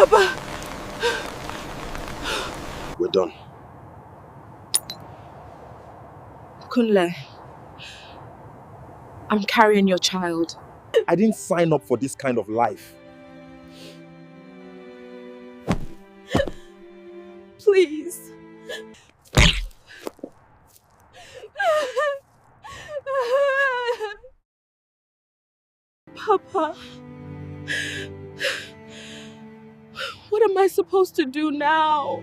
Papa! We're done. Kunle, I'm carrying your child. I didn't sign up for this kind of life. Please. Papa. What am I supposed to do now?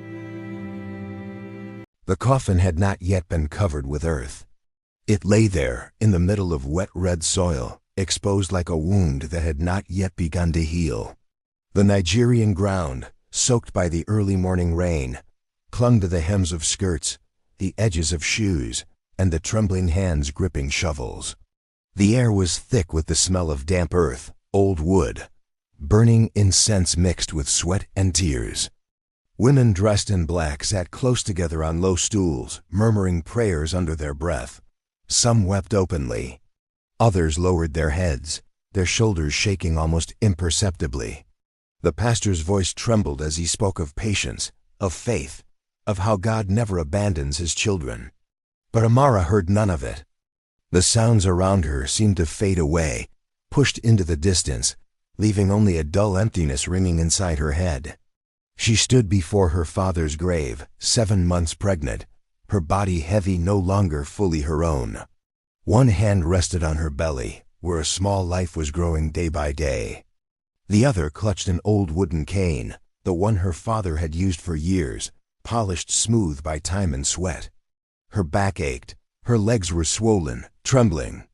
The coffin had not yet been covered with earth. It lay there, in the middle of wet red soil, exposed like a wound that had not yet begun to heal. The Nigerian ground, soaked by the early morning rain, clung to the hems of skirts, the edges of shoes, and the trembling hands gripping shovels. The air was thick with the smell of damp earth, old wood, burning incense mixed with sweat and tears. Women dressed in black sat close together on low stools, murmuring prayers under their breath. Some wept openly. Others lowered their heads, their shoulders shaking almost imperceptibly. The pastor's voice trembled as he spoke of patience, of faith, of how God never abandons his children. But Amara heard none of it. The sounds around her seemed to fade away, pushed into the distance, leaving only a dull emptiness ringing inside her head. She stood before her father's grave, 7 months pregnant, her body heavy, no longer fully her own. One hand rested on her belly, where a small life was growing day by day. The other clutched an old wooden cane, the one her father had used for years, polished smooth by time and sweat. Her back ached, her legs were swollen, trembling.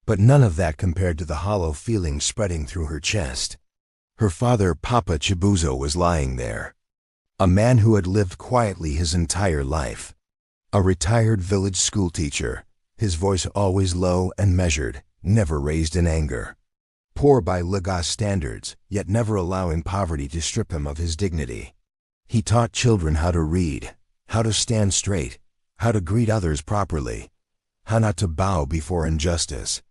But none of that compared to the hollow feeling spreading through her chest. Her father, Papa Chibuzo, was lying there. A man who had lived quietly his entire life. A retired village schoolteacher, his voice always low and measured, never raised in anger. Poor by Lagos standards, yet never allowing poverty to strip him of his dignity. He taught children how to read, how to stand straight, how to greet others properly, how not to bow before injustice.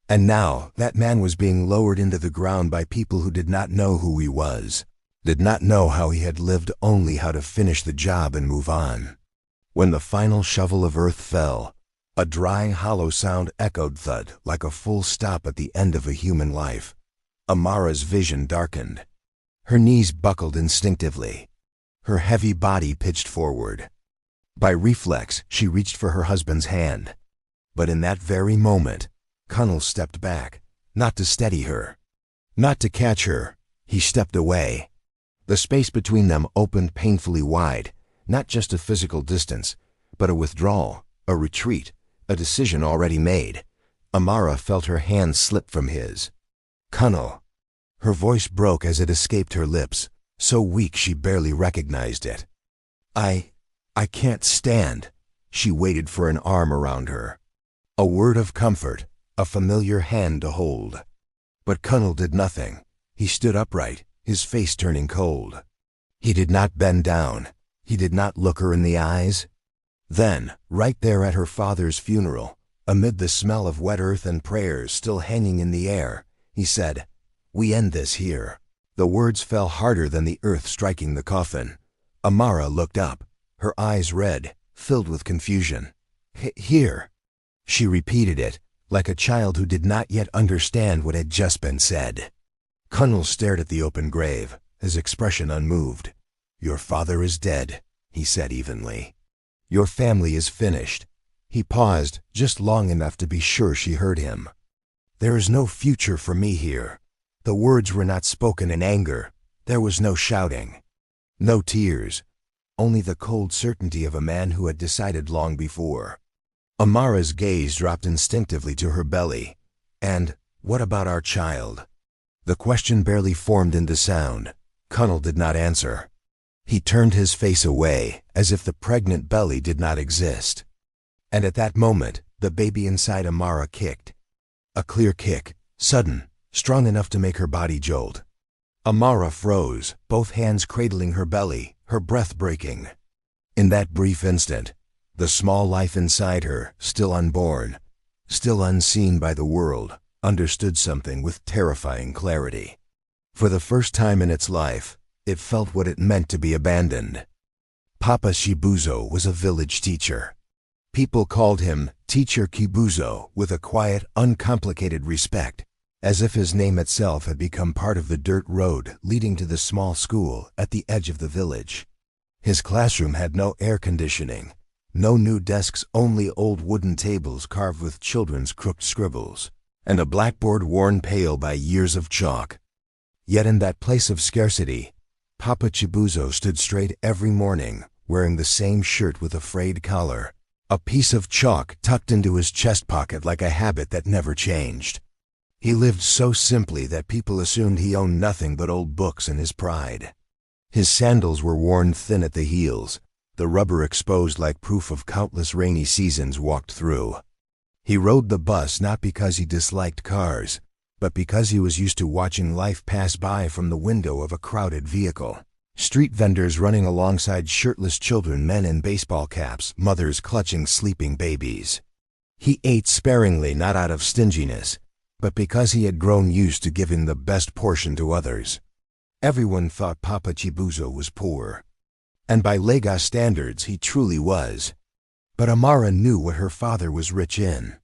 And now that man was being lowered into the ground by people who did not know who he was, did not know how he had lived, only how to finish the job and move on. When the final shovel of earth fell, a dry, hollow sound echoed thud like a full stop at the end of a human life. Amara's vision darkened. Her knees buckled instinctively. Her heavy body pitched forward. By reflex, she reached for her husband's hand. But in that very moment, Connell stepped back, not to steady her, not to catch her. He stepped away. The space between them opened painfully wide, not just a physical distance, but a withdrawal, a retreat, a decision already made. Amara felt her hand slip from his. Connell. Her voice broke as it escaped her lips, so weak she barely recognized it. I can't stand. She waited for an arm around her. A word of comfort, a familiar hand to hold. But Connell did nothing. He stood upright, his face turning cold. He did not bend down. He did not look her in the eyes. Then, right there at her father's funeral, amid the smell of wet earth and prayers still hanging in the air, he said, "We end this here." The words fell harder than the earth striking the coffin. Amara looked up, her eyes red, filled with confusion. Here. She repeated it, like a child who did not yet understand what had just been said. Connell stared at the open grave, his expression unmoved. "Your father is dead," he said evenly. "Your family is finished." He paused, just long enough to be sure she heard him. "There is no future for me here." The words were not spoken in anger. There was no shouting, no tears, only the cold certainty of a man who had decided long before. Amara's gaze dropped instinctively to her belly. "And what about our child?" The question barely formed into sound. Connell did not answer. He turned his face away, as if the pregnant belly did not exist. And at that moment, the baby inside Amara kicked. A clear kick, sudden, strong enough to make her body jolt. Amara froze, both hands cradling her belly, her breath breaking. In that brief instant, the small life inside her, still unborn, still unseen by the world, understood something with terrifying clarity. For the first time in its life, It felt what it meant to be abandoned. Papa Chibuzo was a village teacher. People called him Teacher Kibuzo with a quiet, uncomplicated respect, as if his name itself had become part of the dirt road leading to the small school at the edge of the village. His classroom had no air conditioning, no new desks, only old wooden tables carved with children's crooked scribbles, and a blackboard worn pale by years of chalk. Yet in that place of scarcity, Papa Chibuzo stood straight every morning, wearing the same shirt with a frayed collar, a piece of chalk tucked into his chest pocket like a habit that never changed. He lived so simply that people assumed he owned nothing but old books and his pride. His sandals were worn thin at the heels, the rubber exposed like proof of countless rainy seasons walked through. He rode the bus not because he disliked cars, but because he was used to watching life pass by from the window of a crowded vehicle. Street vendors running alongside shirtless children, men in baseball caps, mothers clutching sleeping babies. He ate sparingly, not out of stinginess, but because he had grown used to giving the best portion to others. Everyone thought Papa Chibuzo was poor, and by Lagos standards he truly was. But Amara knew what her father was rich in.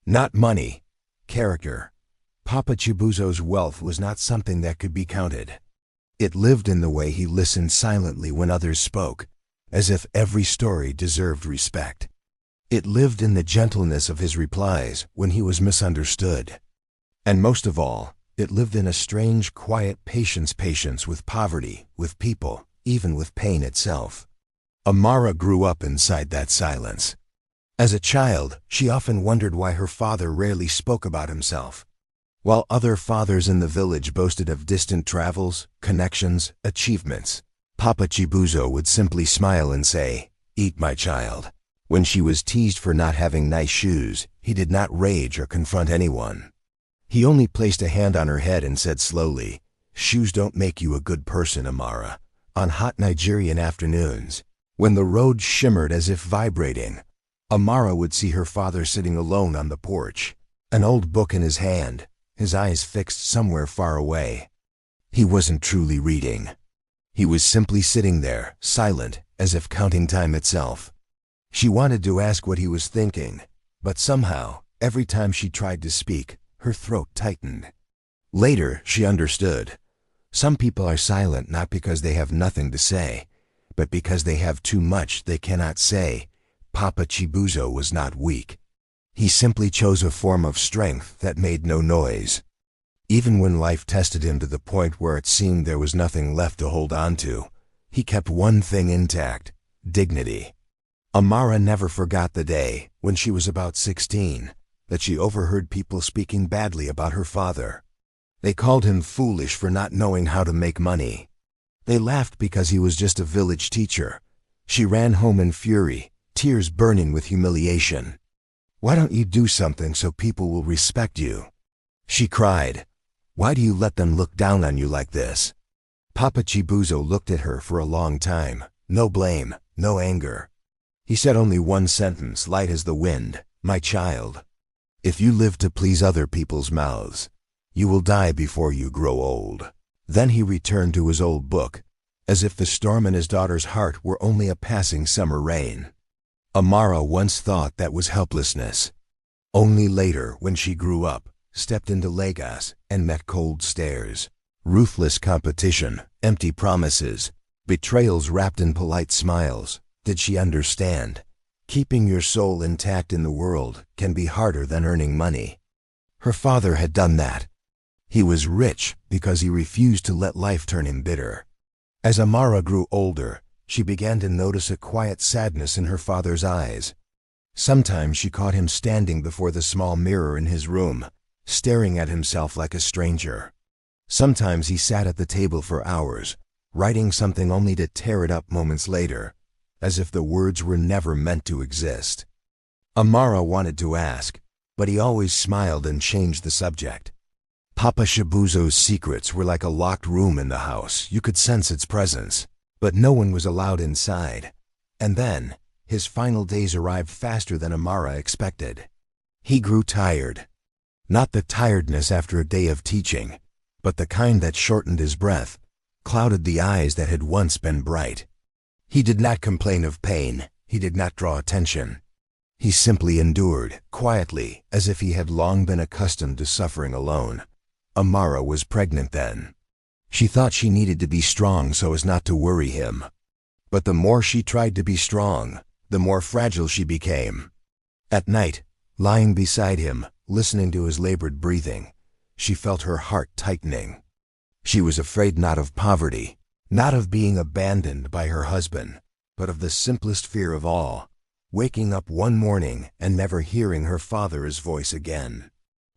Not money, character. Papa Chibuzo's wealth was not something that could be counted. It lived in the way he listened silently when others spoke, as if every story deserved respect. It lived in the gentleness of his replies when he was misunderstood. And most of all, it lived in a strange, quiet patience with poverty, with people, even with pain itself. Amara grew up inside that silence. As a child, she often wondered why her father rarely spoke about himself. While other fathers in the village boasted of distant travels, connections, achievements, Papa Chibuzo would simply smile and say, "Eat, my child." When she was teased for not having nice shoes, he did not rage or confront anyone. He only placed a hand on her head and said slowly, "Shoes don't make you a good person, Amara." On hot Nigerian afternoons, when the road shimmered as if vibrating, Amara would see her father sitting alone on the porch, an old book in his hand, his eyes fixed somewhere far away. He wasn't truly reading. He was simply sitting there, silent, as if counting time itself. She wanted to ask what he was thinking, but somehow, every time she tried to speak, her throat tightened. Later, she understood. Some people are silent not because they have nothing to say, but because they have too much they cannot say. Papa Chibuzo was not weak. He simply chose a form of strength that made no noise. Even when life tested him to the point where it seemed there was nothing left to hold on to, he kept one thing intact: dignity. Amara never forgot the day, when she was about 16, that she overheard people speaking badly about her father. They called him foolish for not knowing how to make money. They laughed because he was just a village teacher. She ran home in fury, tears burning with humiliation. "Why don't you do something so people will respect you?" she cried. "Why do you let them look down on you like this?" Papa Chibuzo looked at her for a long time. No blame, no anger. He said only one sentence, light as the wind: "My child, if you live to please other people's mouths, you will die before you grow old." Then he returned to his old book, as if the storm in his daughter's heart were only a passing summer rain. Amara once thought that was helplessness. Only later, when she grew up, stepped into Lagos, and met cold stares, ruthless competition, empty promises, betrayals wrapped in polite smiles, did she understand. Keeping your soul intact in the world can be harder than earning money. Her father had done that. He was rich because he refused to let life turn him bitter. As Amara grew older, she began to notice a quiet sadness in her father's eyes. Sometimes she caught him standing before the small mirror in his room, staring at himself like a stranger. Sometimes he sat at the table for hours, writing something only to tear it up moments later, as if the words were never meant to exist. Amara wanted to ask, but he always smiled and changed the subject. Papa Chibuzo's secrets were like a locked room in the house. You could sense its presence, but no one was allowed inside. And then, his final days arrived faster than Amara expected. He grew tired. Not the tiredness after a day of teaching, but the kind that shortened his breath, clouded the eyes that had once been bright. He did not complain of pain. He did not draw attention. He simply endured, quietly, as if he had long been accustomed to suffering alone. Amara was pregnant then. She thought she needed to be strong so as not to worry him. But the more she tried to be strong, the more fragile she became. At night, lying beside him, listening to his labored breathing, she felt her heart tightening. She was afraid not of poverty, not of being abandoned by her husband, but of the simplest fear of all, waking up one morning and never hearing her father's voice again.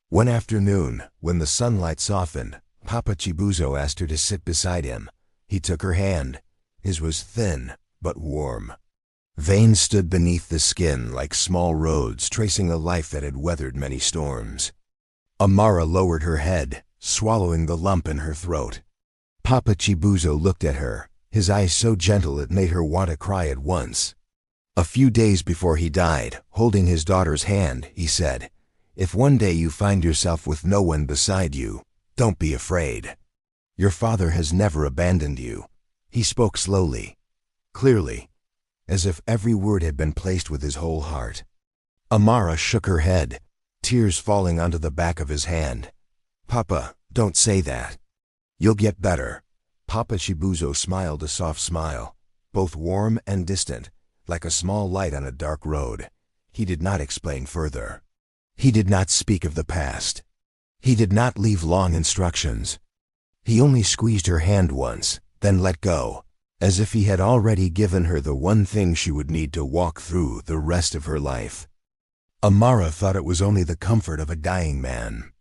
One afternoon, when the sunlight softened, Papa Chibuzo asked her to sit beside him. He took her hand. His was thin, but warm. Veins stood beneath the skin like small roads tracing a life that had weathered many storms. Amara lowered her head, swallowing the lump in her throat. Papa Chibuzo looked at her, his eyes so gentle it made her want to cry at once. A few days before he died, holding his daughter's hand, he said, "If one day you find yourself with no one beside you, don't be afraid. Your father has never abandoned you." He spoke slowly, clearly, as if every word had been placed with his whole heart. Amara shook her head, tears falling onto the back of his hand. "Papa, don't say that. You'll get better." Papa Chibuzo smiled a soft smile, both warm and distant, like a small light on a dark road. He did not explain further. He did not speak of the past. He did not leave long instructions. He only squeezed her hand once, then let go, as if he had already given her the one thing she would need to walk through the rest of her life. Amara thought it was only the comfort of a dying man.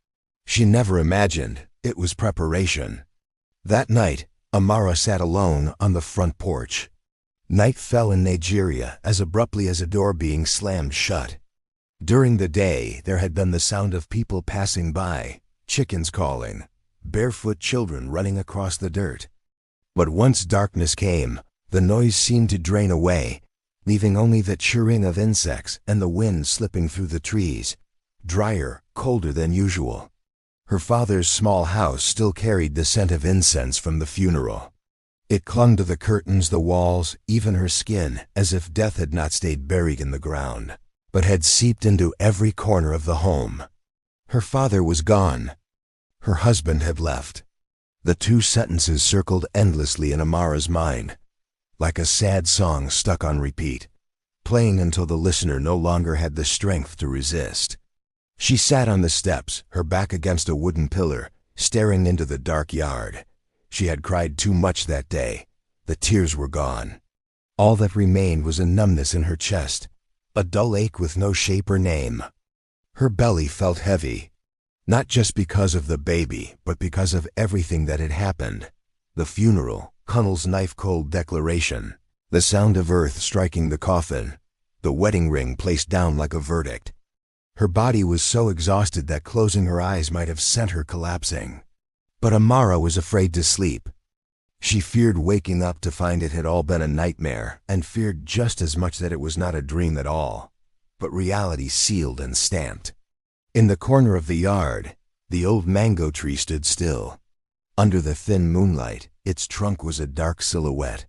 She never imagined it was preparation. That night, Amara sat alone on the front porch. Night fell in Nigeria as abruptly as a door being slammed shut. During the day, there had been the sound of people passing by, chickens calling, barefoot children running across the dirt. But once darkness came, the noise seemed to drain away, leaving only the chirring of insects and the wind slipping through the trees, drier, colder than usual. Her father's small house still carried the scent of incense from the funeral. It clung to the curtains, the walls, even her skin, as if death had not stayed buried in the ground, but had seeped into every corner of the home. Her father was gone. Her husband had left. The two sentences circled endlessly in Amara's mind, like a sad song stuck on repeat, playing until the listener no longer had the strength to resist. She sat on the steps, her back against a wooden pillar, staring into the dark yard. She had cried too much that day. The tears were gone. All that remained was a numbness in her chest, a dull ache with no shape or name. Her belly felt heavy, not just because of the baby, but because of everything that had happened. The funeral, Cunnell's knife-cold declaration, the sound of earth striking the coffin, the wedding ring placed down like a verdict. Her body was so exhausted that closing her eyes might have sent her collapsing. But Amara was afraid to sleep. She feared waking up to find it had all been a nightmare, and feared just as much that it was not a dream at all, but reality sealed and stamped. In the corner of the yard, the old mango tree stood still. Under the thin moonlight, its trunk was a dark silhouette.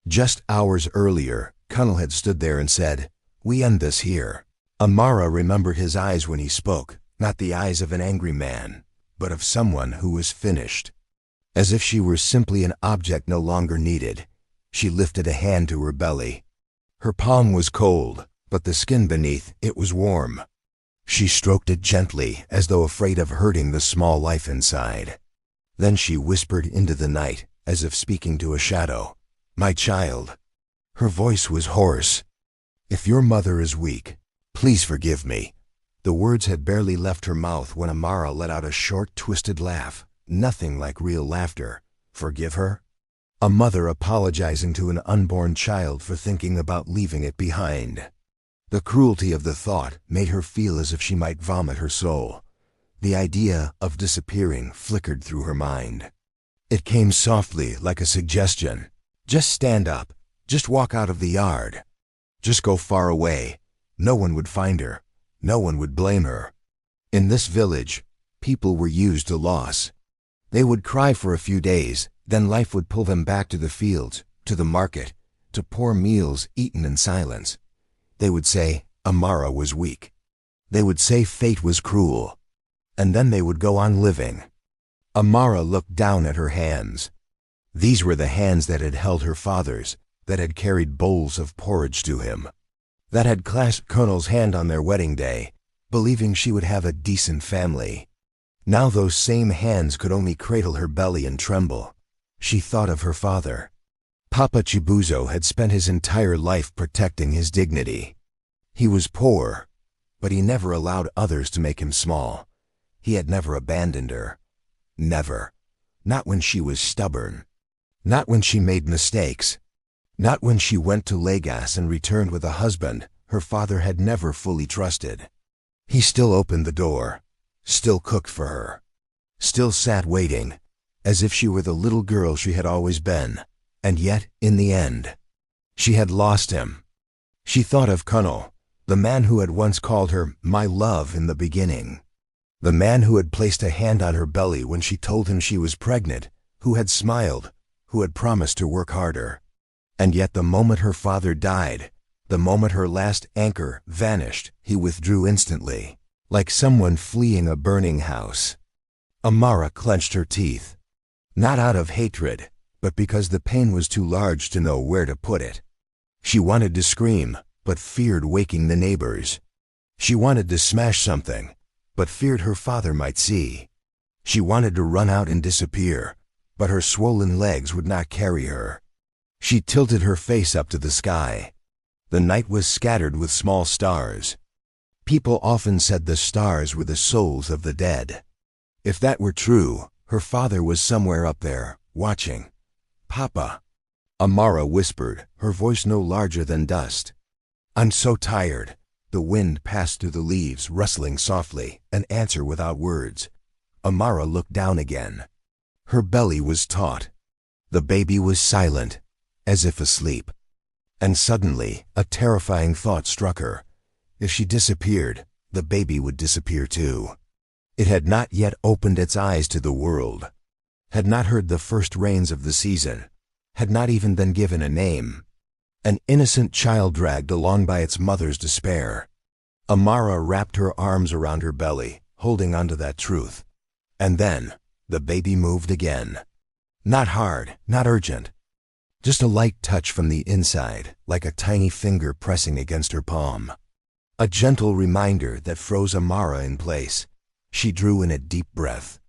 Just hours earlier, Cunnell had stood there and said, "We end this here." Amara remembered his eyes when he spoke, not the eyes of an angry man, but of someone who was finished. As if she were simply an object no longer needed, she lifted a hand to her belly. Her palm was cold, but the skin beneath it was warm. She stroked it gently, as though afraid of hurting the small life inside. Then she whispered into the night, as if speaking to a shadow, "My child." Her voice was hoarse. "If your mother is weak, please forgive me." The words had barely left her mouth when Amara let out a short, twisted laugh, nothing like real laughter. Forgive her? A mother apologizing to an unborn child for thinking about leaving it behind. The cruelty of the thought made her feel as if she might vomit her soul. The idea of disappearing flickered through her mind. It came softly, like a suggestion. Just stand up. Just walk out of the yard. Just go far away. No one would find her. No one would blame her. In this village, people were used to loss. They would cry for a few days, Then life would pull them back to the fields, to the market, to poor meals eaten in silence. They would say Amara was weak. They would say fate was cruel. And then they would go on living. Amara looked down at her hands. These were the hands that had held her father's, that had carried bowls of porridge to him, that had clasped Colonel's hand on their wedding day, believing she would have a decent family. Now those same hands could only cradle her belly and tremble. She thought of her father. Papa Chibuzo had spent his entire life protecting his dignity. He was poor, but he never allowed others to make him small. He had never abandoned her. Never. Not when she was stubborn. Not when she made mistakes. Not when she went to Lagos and returned with a husband her father had never fully trusted. He still opened the door, still cooked for her, still sat waiting, as if she were the little girl she had always been. And yet, in the end, she had lost him. She thought of Colonel, the man who had once called her my love in the beginning. The man who had placed a hand on her belly when she told him she was pregnant, who had smiled, who had promised to work harder. And yet the moment her father died, the moment her last anchor vanished, he withdrew instantly, like someone fleeing a burning house. Amara clenched her teeth, not out of hatred, but because the pain was too large to know where to put it. She wanted to scream, but feared waking the neighbors. She wanted to smash something, but feared her father might see. She wanted to run out and disappear, but her swollen legs would not carry her. She tilted her face up to the sky. The night was scattered with small stars. People often said the stars were the souls of the dead. If that were true, her father was somewhere up there, watching. Papa, Amara whispered, her voice no larger than dust. I'm so tired. The wind passed through the leaves, rustling softly, an answer without words. Amara looked down again. Her belly was taut. The baby was silent, as if asleep. And suddenly, a terrifying thought struck her. If she disappeared, the baby would disappear too. It had not yet opened its eyes to the world, had not heard the first rains of the season, had not even been given a name. An innocent child dragged along by its mother's despair. Amara wrapped her arms around her belly, holding onto that truth. And then, the baby moved again. Not hard, not urgent. Just a light touch from the inside, like a tiny finger pressing against her palm. A gentle reminder that froze Amara in place. She drew in a deep breath.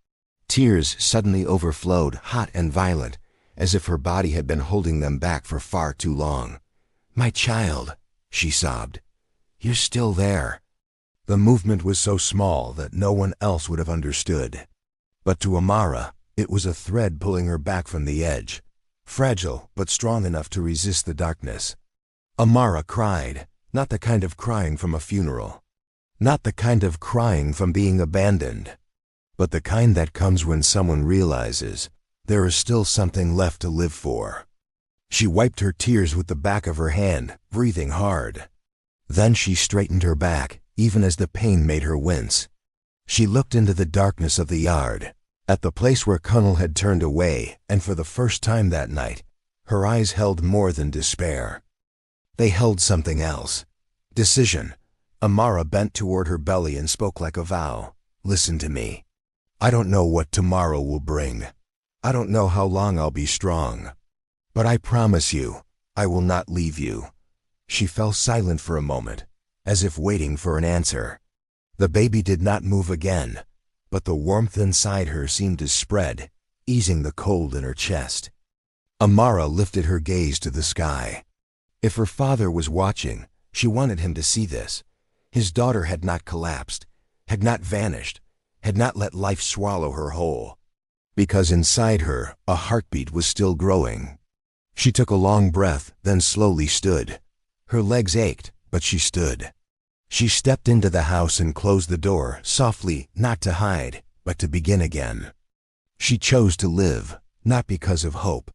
Tears suddenly overflowed, hot and violent, as if her body had been holding them back for far too long. My child, she sobbed. You're still there. The movement was so small that no one else would have understood. But to Amara, it was a thread pulling her back from the edge, fragile but strong enough to resist the darkness. Amara cried, not the kind of crying from a funeral, not the kind of crying from being abandoned, but the kind that comes when someone realizes there is still something left to live for. She wiped her tears with the back of her hand, breathing hard. Then she straightened her back, even as the pain made her wince. She looked into the darkness of the yard, at the place where Colonel had turned away, and for the first time that night, her eyes held more than despair. They held something else. Decision. Amara bent toward her belly and spoke like a vow. Listen to me. I don't know what tomorrow will bring. I don't know how long I'll be strong. But I promise you, I will not leave you. She fell silent for a moment, as if waiting for an answer. The baby did not move again, but the warmth inside her seemed to spread, easing the cold in her chest. Amara lifted her gaze to the sky. If her father was watching, she wanted him to see this. His daughter had not collapsed, had not vanished, had not let life swallow her whole. Because inside her, a heartbeat was still growing. She took a long breath, then slowly stood. Her legs ached, but she stood. She stepped into the house and closed the door, softly, not to hide, but to begin again. She chose to live, not because of hope,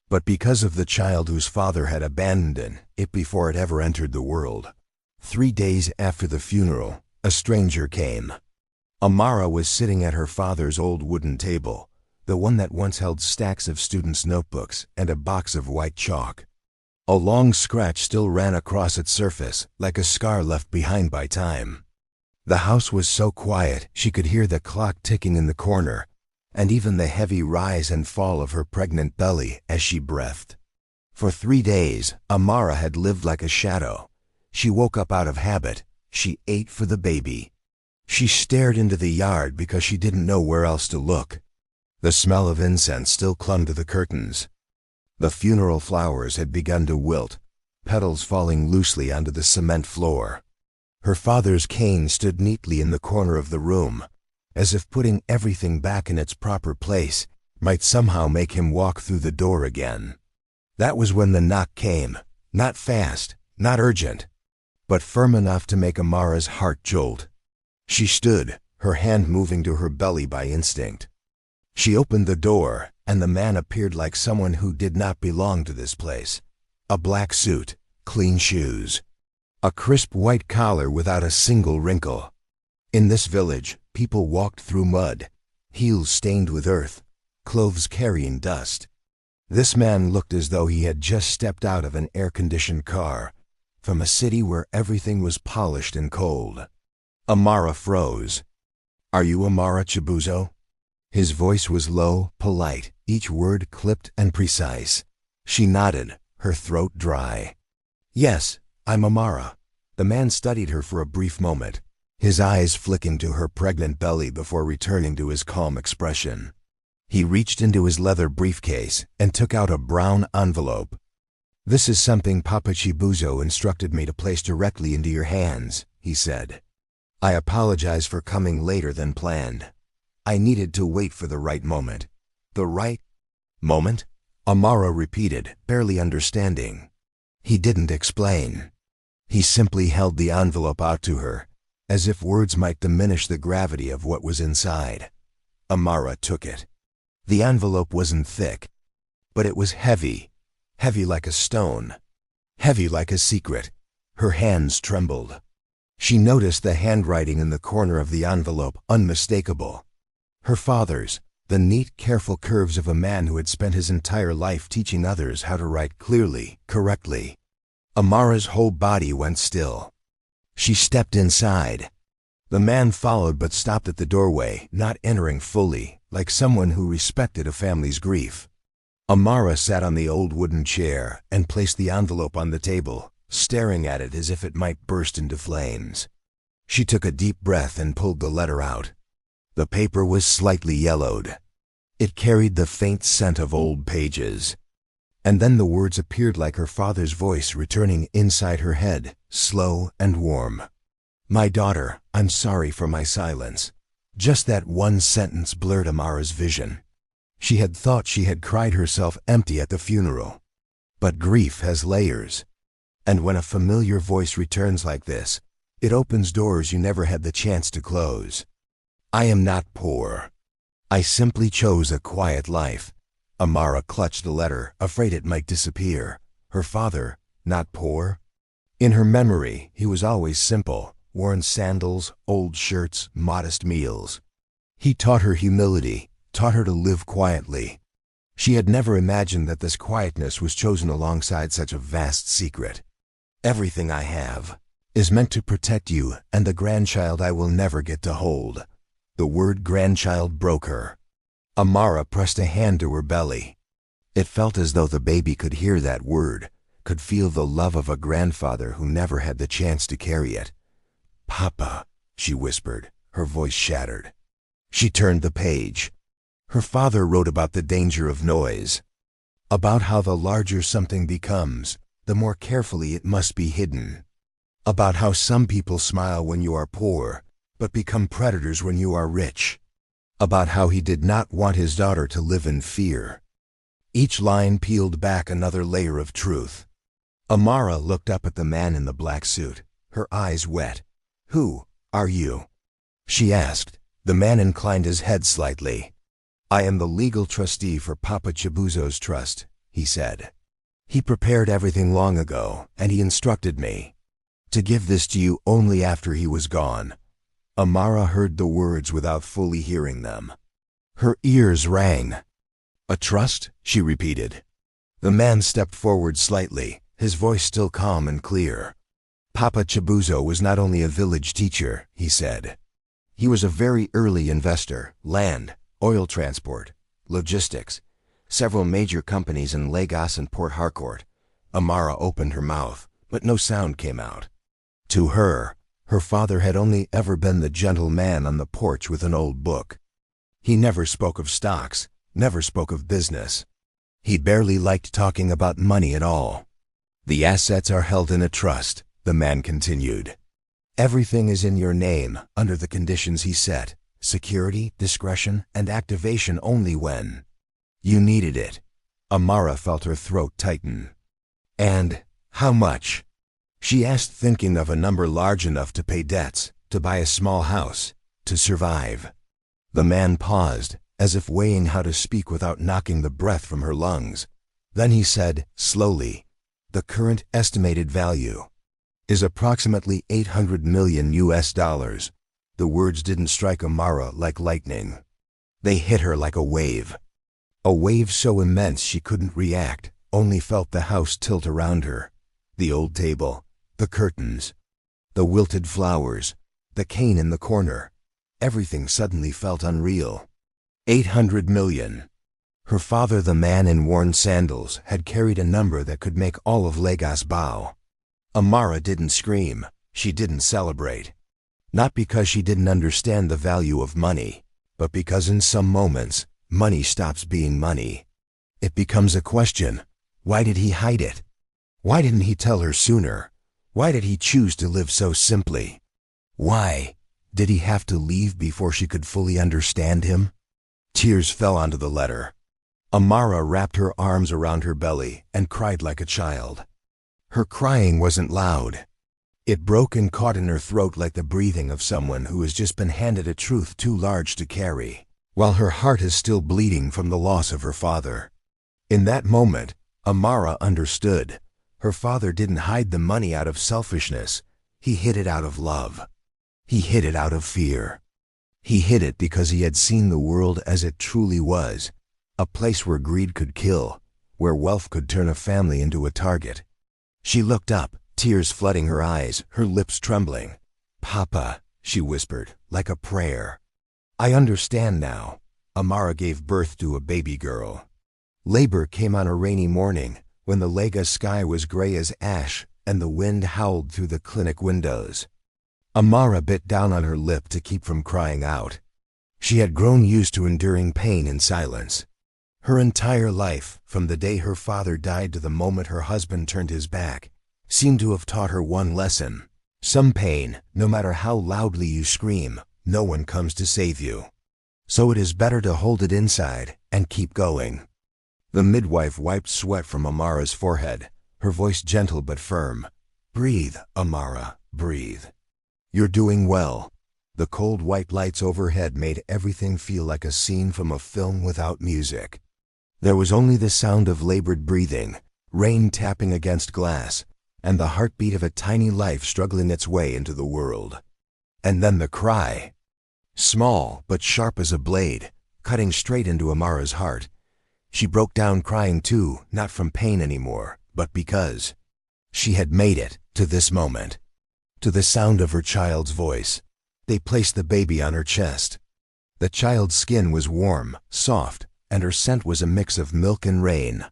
but because of the child whose father had abandoned it before it ever entered the world. 3 days after the funeral, a stranger came. Amara was sitting at her father's old wooden table, the one that once held stacks of students' notebooks and a box of white chalk. A long scratch still ran across its surface, like a scar left behind by time. The house was so quiet she could hear the clock ticking in the corner, and even the heavy rise and fall of her pregnant belly as she breathed. For 3 days, Amara had lived like a shadow. She woke up out of habit. She ate for the baby. She stared into the yard because she didn't know where else to look. The smell of incense still clung to the curtains. The funeral flowers had begun to wilt, petals falling loosely onto the cement floor. Her father's cane stood neatly in the corner of the room, as if putting everything back in its proper place might somehow make him walk through the door again. That was when the knock came, not fast, not urgent, but firm enough to make Amara's heart jolt. She stood, her hand moving to her belly by instinct. She opened the door, and the man appeared like someone who did not belong to this place. A black suit, clean shoes, a crisp white collar without a single wrinkle. In this village, people walked through mud, heels stained with earth, clothes carrying dust. This man looked as though he had just stepped out of an air-conditioned car, from a city where everything was polished and cold. Amara froze. "Are you Amara Chibuzo?" His voice was low, polite, each word clipped and precise. She nodded, her throat dry. "Yes, I'm Amara." The man studied her for a brief moment, his eyes flicking to her pregnant belly before returning to his calm expression. He reached into his leather briefcase and took out a brown envelope. "This is something Papa Chibuzo instructed me to place directly into your hands," he said. "I apologize for coming later than planned. I needed to wait for the right moment." "The right moment?" Amara repeated, barely understanding. He didn't explain. He simply held the envelope out to her, as if words might diminish the gravity of what was inside. Amara took it. The envelope wasn't thick, but it was heavy, heavy like a stone, heavy like a secret. Her hands trembled. She noticed the handwriting in the corner of the envelope, unmistakable. Her father's, the neat, careful curves of a man who had spent his entire life teaching others how to write clearly, correctly. Amara's whole body went still. She stepped inside. The man followed but stopped at the doorway, not entering fully, like someone who respected a family's grief. Amara sat on the old wooden chair and placed the envelope on the table, staring at it as if it might burst into flames. She took a deep breath and pulled the letter out. The paper was slightly yellowed. It carried the faint scent of old pages. And then the words appeared like her father's voice returning inside her head, slow and warm. "My daughter, I'm sorry for my silence." Just that one sentence blurred Amara's vision. She had thought she had cried herself empty at the funeral. But grief has layers. And when a familiar voice returns like this, it opens doors you never had the chance to close. "I am not poor. I simply chose a quiet life." Amara clutched the letter, afraid it might disappear. Her father, not poor? In her memory, he was always simple, worn sandals, old shirts, modest meals. He taught her humility, taught her to live quietly. She had never imagined that this quietness was chosen alongside such a vast secret. "Everything I have is meant to protect you and the grandchild I will never get to hold." The word grandchild broke her. Amara pressed a hand to her belly. It felt as though the baby could hear that word, could feel the love of a grandfather who never had the chance to carry it. "Papa," she whispered, her voice shattered. She turned the page. Her father wrote about the danger of noise, about how the larger something becomes, the more carefully it must be hidden, about how some people smile when you are poor, but become predators when you are rich, about how he did not want his daughter to live in fear. Each line peeled back another layer of truth. Amara looked up at the man in the black suit, her eyes wet. "Who are you?" she asked. The man inclined his head slightly. "I am the legal trustee for Papa Chibuzo's trust," he said. "He prepared everything long ago, and he instructed me to give this to you only after he was gone." Amara heard the words without fully hearing them. Her ears rang. "A trust?" she repeated. The man stepped forward slightly, his voice still calm and clear. "Papa Chibuzo was not only a village teacher," he said. "He was a very early investor, land, oil transport, logistics, several major companies in Lagos and Port Harcourt." Amara opened her mouth, but no sound came out. To her, her father had only ever been the gentle man on the porch with an old book. He never spoke of stocks, never spoke of business. He barely liked talking about money at all. "The assets are held in a trust," the man continued. "Everything is in your name under the conditions he set: security, discretion, and activation only when you needed it." Amara felt her throat tighten. "And how much?" she asked, thinking of a number large enough to pay debts, to buy a small house, to survive. The man paused, as if weighing how to speak without knocking the breath from her lungs. Then he said, slowly, "The current estimated value is approximately $800 million US. The words didn't strike Amara like lightning. They hit her like a wave. A wave so immense she couldn't react, only felt the house tilt around her. The old table, the curtains, the wilted flowers, the cane in the corner. Everything suddenly felt unreal. 800 million. Her father, the man in worn sandals, had carried a number that could make all of Lagos bow. Amara didn't scream. She didn't celebrate. Not because she didn't understand the value of money, but because in some moments, money stops being money. It becomes a question. Why did he hide it? Why didn't he tell her sooner? Why did he choose to live so simply? Why did he have to leave before she could fully understand him? Tears fell onto the letter. Amara wrapped her arms around her belly and cried like a child. Her crying wasn't loud. It broke and caught in her throat like the breathing of someone who has just been handed a truth too large to carry, while her heart is still bleeding from the loss of her father. In that moment, Amara understood. Her father didn't hide the money out of selfishness. He hid it out of love. He hid it out of fear. He hid it because he had seen the world as it truly was, a place where greed could kill, where wealth could turn a family into a target. She looked up, tears flooding her eyes, her lips trembling. "Papa," she whispered, like a prayer. "I understand now." Amara gave birth to a baby girl. Labor came on a rainy morning, when the Lagos sky was gray as ash and the wind howled through the clinic windows. Amara bit down on her lip to keep from crying out. She had grown used to enduring pain in silence. Her entire life, from the day her father died to the moment her husband turned his back, seemed to have taught her one lesson. Some pain, no matter how loudly you scream, no one comes to save you. So it is better to hold it inside and keep going. The midwife wiped sweat from Amara's forehead, her voice gentle but firm. "Breathe, Amara, breathe. You're doing well." The cold white lights overhead made everything feel like a scene from a film without music. There was only the sound of labored breathing, rain tapping against glass, and the heartbeat of a tiny life struggling its way into the world. And then the cry. Small but sharp as a blade, cutting straight into Amara's heart. She broke down crying too, not from pain anymore, but because she had made it to this moment. To the sound of her child's voice. They placed the baby on her chest. The child's skin was warm, soft, and her scent was a mix of milk and rain.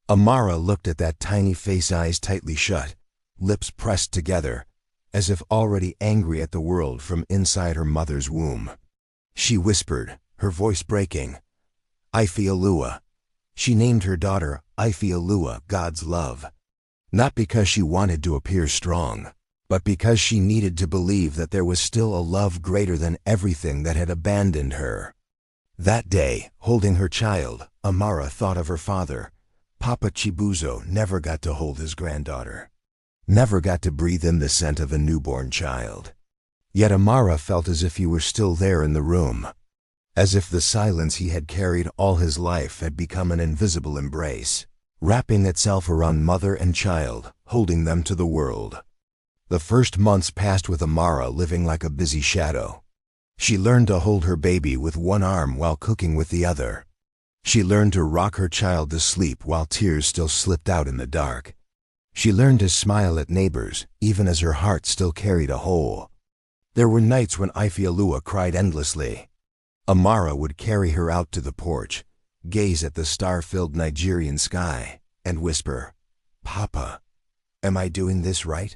Amara looked at that tiny face, eyes tightly shut, lips pressed together, as if already angry at the world from inside her mother's womb. She whispered, her voice breaking, "Ifeoluwa." She named her daughter Ifeoluwa, God's love. Not because she wanted to appear strong, but because she needed to believe that there was still a love greater than everything that had abandoned her. That day, holding her child, Amara thought of her father. Papa Chibuzo never got to hold his granddaughter. Never got to breathe in the scent of a newborn child. Yet Amara felt as if he were still there in the room. As if the silence he had carried all his life had become an invisible embrace, wrapping itself around mother and child, holding them to the world. The first months passed with Amara living like a busy shadow. She learned to hold her baby with one arm while cooking with the other. She learned to rock her child to sleep while tears still slipped out in the dark. She learned to smile at neighbors, even as her heart still carried a hole. There were nights when Ifeoluwa cried endlessly. Amara would carry her out to the porch, gaze at the star-filled Nigerian sky, and whisper, "Papa, am I doing this right?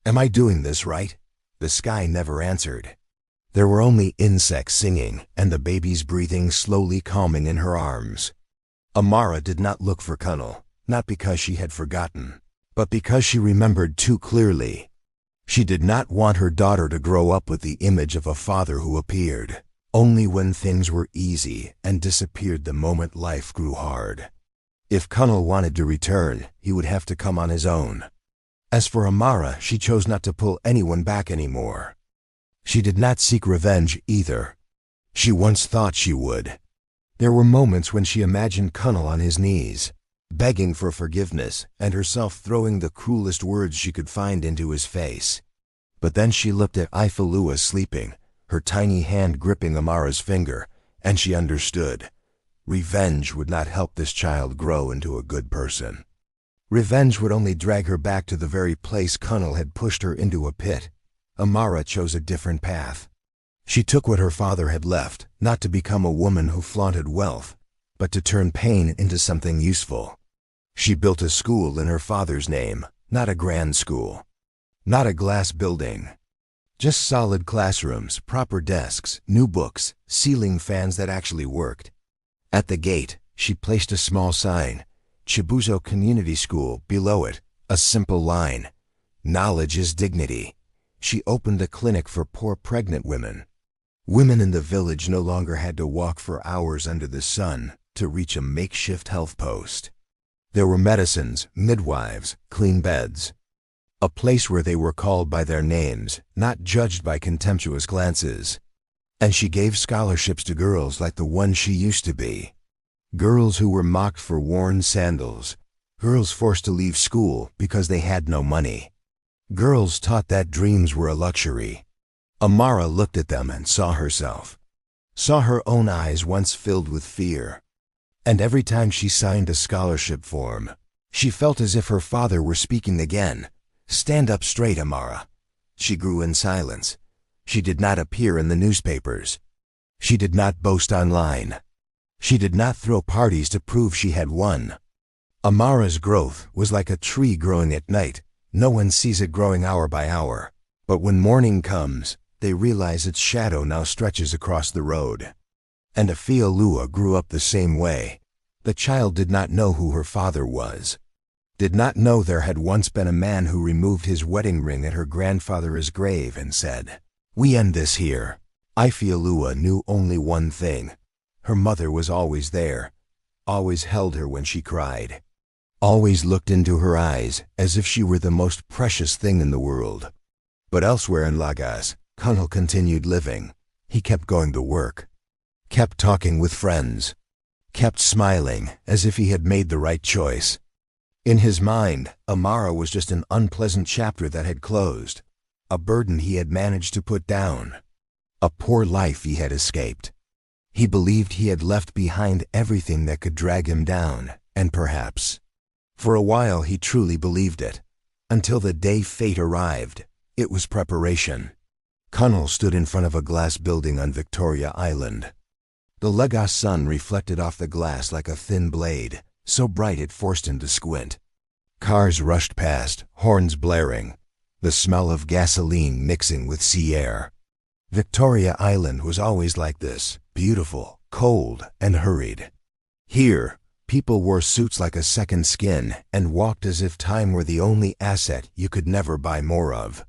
Am I doing this right?" The sky never answered. There were only insects singing and the baby's breathing slowly calming in her arms. Amara did not look for Kunal, not because she had forgotten, but because she remembered too clearly. She did not want her daughter to grow up with the image of a father who appeared only when things were easy and disappeared the moment life grew hard. If Kunal wanted to return, he would have to come on his own. As for Amara, she chose not to pull anyone back anymore. She did not seek revenge either. She once thought she would. There were moments when she imagined Kunal on his knees, begging for forgiveness and herself throwing the cruelest words she could find into his face. But then she looked at Ifeoluwa sleeping, her tiny hand gripping Amara's finger, and she understood. Revenge would not help this child grow into a good person. Revenge would only drag her back to the very place Kunal had pushed her into a pit. Amara chose a different path. She took what her father had left, not to become a woman who flaunted wealth, but to turn pain into something useful. She built a school in her father's name, not a grand school, not a glass building. Just solid classrooms, proper desks, new books, ceiling fans that actually worked. At the gate, she placed a small sign, Chibuzo Community School, below it, a simple line, "Knowledge is dignity." She opened a clinic for poor pregnant women. Women in the village no longer had to walk for hours under the sun to reach a makeshift health post. There were medicines, midwives, clean beds. A place where they were called by their names, not judged by contemptuous glances. And she gave scholarships to girls like the one she used to be. Girls who were mocked for worn sandals. Girls forced to leave school because they had no money. Girls taught that dreams were a luxury. Amara looked at them and saw herself. Saw her own eyes once filled with fear. And every time she signed a scholarship form, she felt as if her father were speaking again. "Stand up straight, Amara." She grew in silence. She did not appear in the newspapers. She did not boast online. She did not throw parties to prove she had won. Amara's growth was like a tree growing at night. No one sees it growing hour by hour. But when morning comes, they realize its shadow now stretches across the road. And Ifeoluwa grew up the same way. The child did not know who her father was. Did not know there had once been a man who removed his wedding ring at her grandfather's grave and said, "We end this here." Ifeoluwa knew only one thing. Her mother was always there, always held her when she cried, always looked into her eyes as if she were the most precious thing in the world. But elsewhere in Lagos, Kunal continued living. He kept going to work, kept talking with friends, kept smiling as if he had made the right choice. In his mind, Amara was just an unpleasant chapter that had closed, a burden he had managed to put down, a poor life he had escaped. He believed he had left behind everything that could drag him down, and perhaps, for a while he truly believed it, until the day fate arrived. It was preparation. Kunal stood in front of a glass building on Victoria Island. The Lagos sun reflected off the glass like a thin blade, so bright it forced him to squint. Cars rushed past, horns blaring, the smell of gasoline mixing with sea air. Victoria Island was always like this, beautiful, cold, and hurried. Here, people wore suits like a second skin and walked as if time were the only asset you could never buy more of.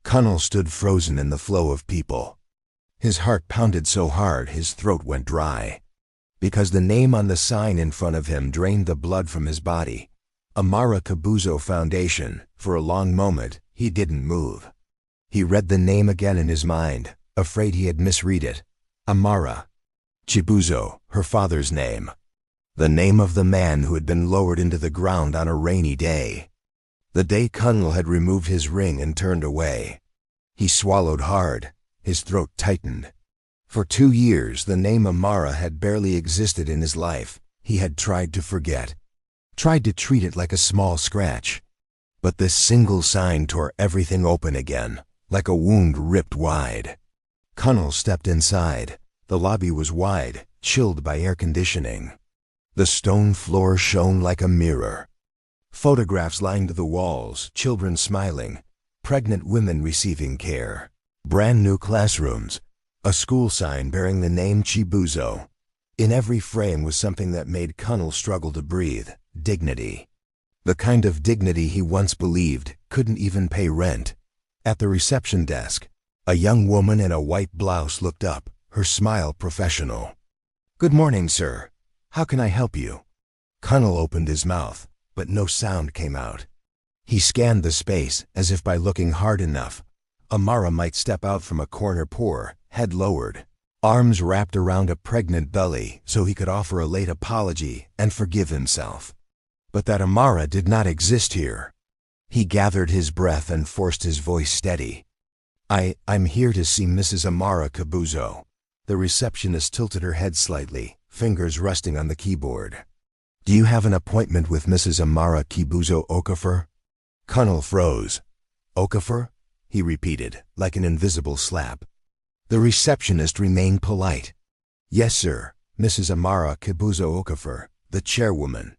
Kunal stood frozen in the flow of people. His heart pounded so hard his throat went dry. Because the name on the sign in front of him drained the blood from his body. Amara Chibuzo Foundation. For a long moment, he didn't move. He read the name again in his mind, afraid he had misread it. Amara Chibuzo, her father's name. The name of the man who had been lowered into the ground on a rainy day. The day Kunal had removed his ring and turned away. He swallowed hard. His throat tightened. For 2 years, the name Amara had barely existed in his life. He had tried to forget, tried to treat it like a small scratch. But this single sign tore everything open again, like a wound ripped wide. Connell stepped inside. The lobby was wide, chilled by air conditioning. The stone floor shone like a mirror. Photographs lined the walls, children smiling, pregnant women receiving care, brand new classrooms, a school sign bearing the name Chibuzo. In every frame was something that made Connell struggle to breathe: dignity. The kind of dignity he once believed couldn't even pay rent. At the reception desk, a young woman in a white blouse looked up, her smile professional. "Good morning, sir. How can I help you?" Connell opened his mouth, but no sound came out. He scanned the space as if by looking hard enough, Amara might step out from a corner pour, head lowered, arms wrapped around a pregnant belly so he could offer a late apology and forgive himself. But that Amara did not exist here. He gathered his breath and forced his voice steady. I'm here to see Mrs. Amara Kabuzo." The receptionist tilted her head slightly, fingers resting on the keyboard. "Do you have an appointment with Mrs. Amara Kibuzo Okafor?" Connell froze. "Okafor?" he repeated, like an invisible slap. The receptionist remained polite. "Yes, sir, Mrs. Amara Kibuzo Okafor, the chairwoman.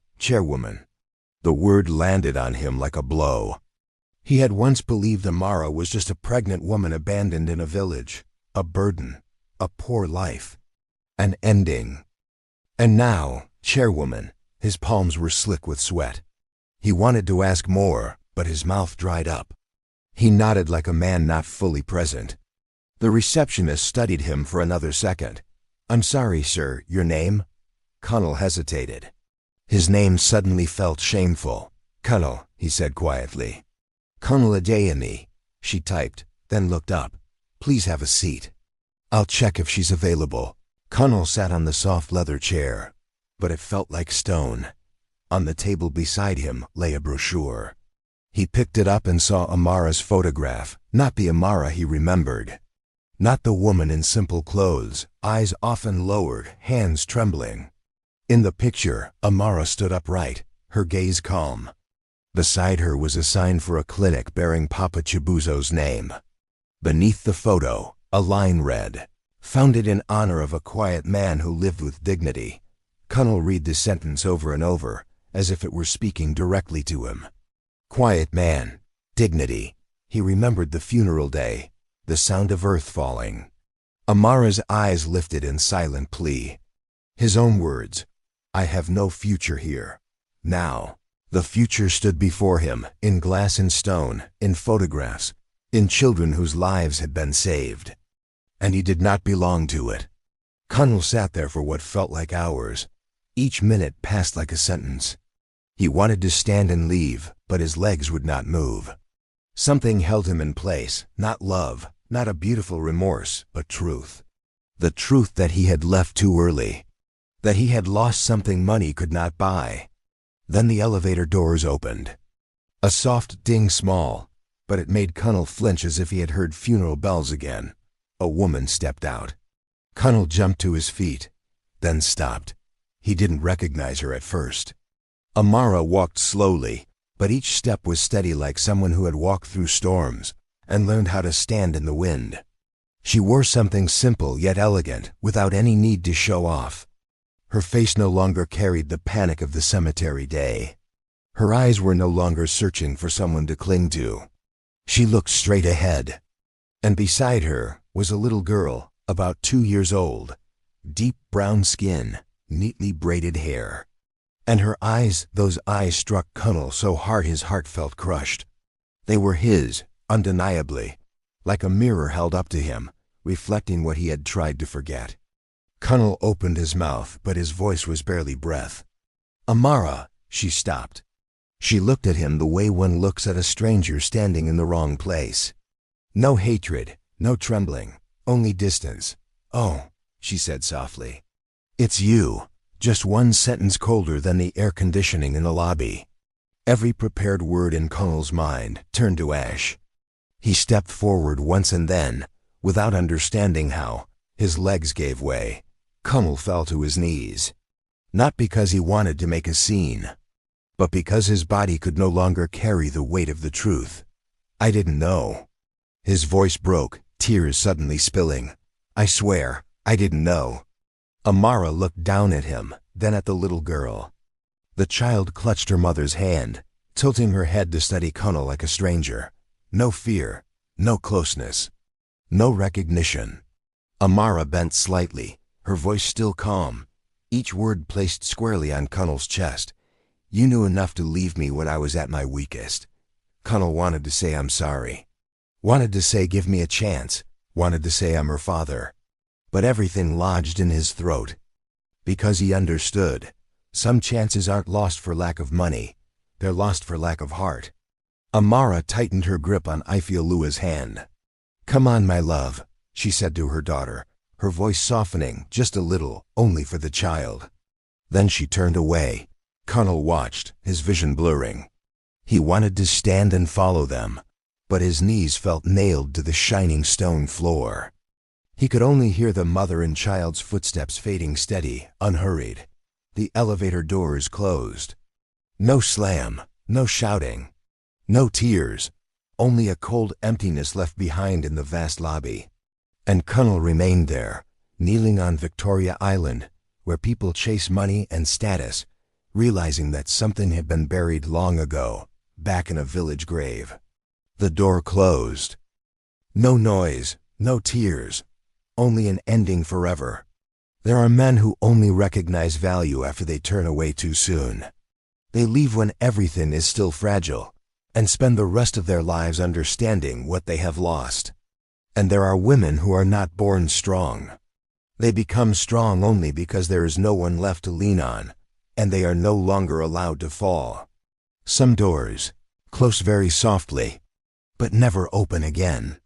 The word landed on him like a blow. He had once believed Amara was just a pregnant woman abandoned in a village, a burden, a poor life, an ending. And now, chairwoman, his palms were slick with sweat. He wanted to ask more, but his mouth dried up. He nodded like a man not fully present. The receptionist studied him for another second. "I'm sorry, sir, your name?" Connell hesitated. His name suddenly felt shameful. "Connell," he said quietly. "Connell Adeyemi," she typed, then looked up. "Please have a seat. I'll check if she's available." Connell sat on the soft leather chair, but it felt like stone. On the table beside him lay a brochure. He picked it up and saw Amara's photograph, not the Amara he remembered. Not the woman in simple clothes, eyes often lowered, hands trembling. In the picture, Amara stood upright, her gaze calm. Beside her was a sign for a clinic bearing Papa Chibuzo's name. Beneath the photo, a line read, "Founded in honor of a quiet man who lived with dignity." Connell read the sentence over and over, as if it were speaking directly to him. Quiet man, dignity. He remembered the funeral day, the sound of earth falling. Amara's eyes lifted in silent plea. His own words, "I have no future here." Now, the future stood before him, in glass and stone, in photographs, in children whose lives had been saved. And he did not belong to it. Connell sat there for what felt like hours. Each minute passed like a sentence. He wanted to stand and leave, but his legs would not move. Something held him in place, not love, not a beautiful remorse, but truth. The truth that he had left too early, that he had lost something money could not buy. Then the elevator doors opened. A soft ding, small, but it made Connell flinch as if he had heard funeral bells again. A woman stepped out. Connell jumped to his feet, then stopped. He didn't recognize her at first. Amara walked slowly, but each step was steady, like someone who had walked through storms and learned how to stand in the wind. She wore something simple yet elegant, without any need to show off. Her face no longer carried the panic of the cemetery day. Her eyes were no longer searching for someone to cling to. She looked straight ahead. And beside her was a little girl, about 2 years old, deep brown skin, neatly braided hair. And her eyes, those eyes struck Connell so hard his heart felt crushed. They were his, undeniably, like a mirror held up to him, reflecting what he had tried to forget. Connell opened his mouth, but his voice was barely breath. "Amara," she stopped. She looked at him the way one looks at a stranger standing in the wrong place. No hatred, no trembling, only distance. "Oh," she said softly. "It's you." Just one sentence colder than the air conditioning in the lobby. Every prepared word in Connell's mind turned to ash. He stepped forward once and then, without understanding how, His legs gave way. Colonel fell to his knees. Not because he wanted to make a scene, but because his body could no longer carry the weight of the truth. I didn't know. His voice broke, tears suddenly spilling. I swear, I didn't know. Amara looked down at him, then at the little girl. The child clutched her mother's hand, tilting her head to study Colonel like a stranger. No fear, no closeness, no recognition. Amara bent slightly, her voice still calm, each word placed squarely on Colonel's chest. You knew enough to leave me when I was at my weakest. Colonel wanted to say I'm sorry. Wanted to say give me a chance. Wanted to say I'm her father. But everything lodged in his throat. Because he understood. Some chances aren't lost for lack of money. They're lost for lack of heart. Amara tightened her grip on Ifeolua's hand. Come on, my love, she said to her daughter, her voice softening just a little, only for the child. Then she turned away. Colonel watched, his vision blurring. He wanted to stand and follow them, but his knees felt nailed to the shining stone floor. He could only hear the mother and child's footsteps fading steady, unhurried. The elevator doors closed. No slam, no shouting, no tears, only a cold emptiness left behind in the vast lobby. And Colonel remained there, kneeling on Victoria Island, where people chase money and status, realizing that something had been buried long ago, back in a village grave. The door closed. No noise, no tears, only an ending forever. There are men who only recognize value after they turn away too soon. They leave when everything is still fragile, and spend the rest of their lives understanding what they have lost. And there are women who are not born strong. They become strong only because there is no one left to lean on, and they are no longer allowed to fall. Some doors close very softly, but never open again.